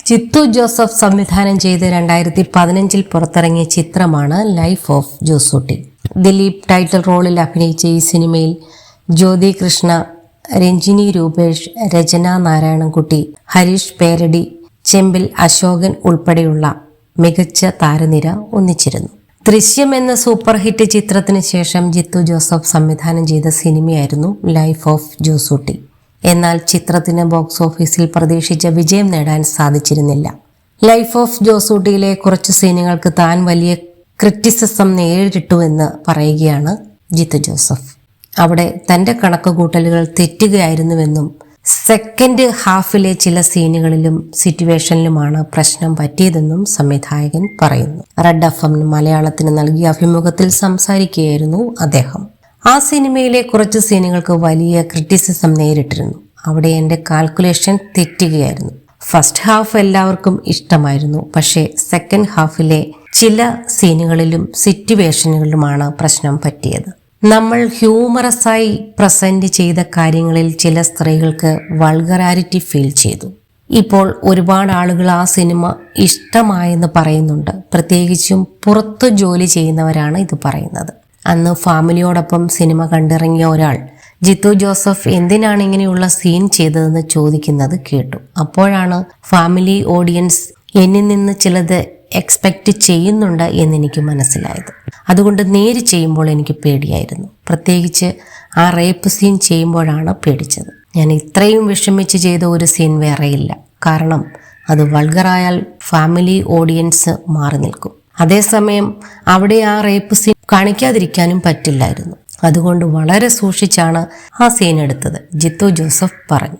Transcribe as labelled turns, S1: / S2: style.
S1: Chithu Joseph സംവിധാനം ചെയ്ത് 2015 പുറത്തിറങ്ങിയ ചിത്രമാണ് Life of Josutty. Dileep title റോളിൽ അഭിനയിച്ച ഈ സിനിമയിൽ ജ്യോതി കൃഷ്ണ, രഞ്ജിനി രൂപേഷ്, രചന നാരായണൻകുട്ടി, ഹരീഷ് പേരടി, ചെമ്പിൽ അശോകൻ ഉൾപ്പെടെയുള്ള മികച്ച താരനിര ഒന്നിച്ചിരുന്നു. ദൃശ്യം എന്ന സൂപ്പർ ഹിറ്റ് ചിത്രത്തിന് ശേഷം ജിത്തു ജോസഫ് സംവിധാനം ചെയ്ത സിനിമയായിരുന്നു ലൈഫ് ഓഫ് ജോസൂട്ടി. എന്നാൽ ചിത്രത്തിന് ബോക്സ് ഓഫീസിൽ പ്രതീക്ഷിച്ച വിജയം നേടാൻ സാധിച്ചിരുന്നില്ല. ലൈഫ് ഓഫ് ജോസൂട്ടിയിലെ കുറച്ച് സീനുകൾക്ക് താൻ വലിയ ക്രിറ്റിസിസം നേരിട്ടുവെന്ന് പറയുകയാണ് ജിത്തു ജോസഫ്. അവിടെ തന്റെ കണക്കുകൂട്ടലുകൾ തെറ്റുകയായിരുന്നുവെന്നും സെക്കൻഡ് ഹാഫിലെ ചില സീനുകളിലും സിറ്റുവേഷനിലുമാണ് പ്രശ്നം പറ്റിയതെന്നും സംവിധായകൻ പറയുന്നു. റെഡ് FM മലയാളത്തിന് നൽകിയ അഭിമുഖത്തിൽ സംസാരിക്കുകയായിരുന്നു അദ്ദേഹം. ആ സിനിമയിലെ കുറച്ച് സീനുകൾക്ക് വലിയ ക്രിറ്റിസിസം നേരിട്ടിരുന്നു. അവിടെ എൻ്റെ കാൽക്കുലേഷൻ തെറ്റുകയായിരുന്നു. ഫസ്റ്റ് ഹാഫ് എല്ലാവർക്കും ഇഷ്ടമായിരുന്നു. പക്ഷേ സെക്കൻഡ് ഹാഫിലെ ചില സീനുകളിലും സിറ്റുവേഷനുകളിലുമാണ് പ്രശ്നം പറ്റിയത്. നമ്മൾ ഹ്യൂമറസായി പ്രസന്റ് ചെയ്ത കാര്യങ്ങളിൽ ചില സ്ത്രീകൾക്ക് വൾഗറാരിറ്റി ഫീൽ ചെയ്തു. ഇപ്പോൾ ഒരുപാട് ആളുകൾ ആ സിനിമ ഇഷ്ടമായെന്ന് പറയുന്നുണ്ട്. പ്രത്യേകിച്ചും പുറത്തു ജോലി ചെയ്യുന്നവരാണ് ഇത് പറയുന്നത്. അന്ന് ഫാമിലിയോടൊപ്പം സിനിമ കണ്ടിറങ്ങിയ ഒരാൾ ജിത്തു ജോസഫ് എന്തിനാണ് ഇങ്ങനെയുള്ള സീൻ ചെയ്തതെന്ന് ചോദിക്കുന്നത് കേട്ടു. അപ്പോഴാണ് ഫാമിലി ഓഡിയൻസ് എന്നിൽ നിന്ന് ചിലത് എക്സ്പെക്റ്റ് ചെയ്യുന്നുണ്ട് എന്നെനിക്ക് മനസ്സിലായത്. അതുകൊണ്ട് നേര് ചെയ്യുമ്പോൾ എനിക്ക് പേടിയായിരുന്നു. പ്രത്യേകിച്ച് ആ റേപ്പ് സീൻ ചെയ്യുമ്പോഴാണ് പേടിച്ചത്. ഞാൻ ഇത്രയും വിഷമിച്ച് ചെയ്ത ഒരു സീൻ വേറെയില്ല. കാരണം അത് വൾഗറായാൽ ഫാമിലി ഓഡിയൻസ് മാറി നിൽക്കും. അതേസമയം അവിടെ ആ റേപ്പ് സീൻ കാണിക്കാതിരിക്കാനും പറ്റില്ലായിരുന്നു. അതുകൊണ്ട് വളരെ സൂക്ഷിച്ചാണ് ആ സീൻ എടുത്തത്, ജിത്തു ജോസഫ് പറഞ്ഞു.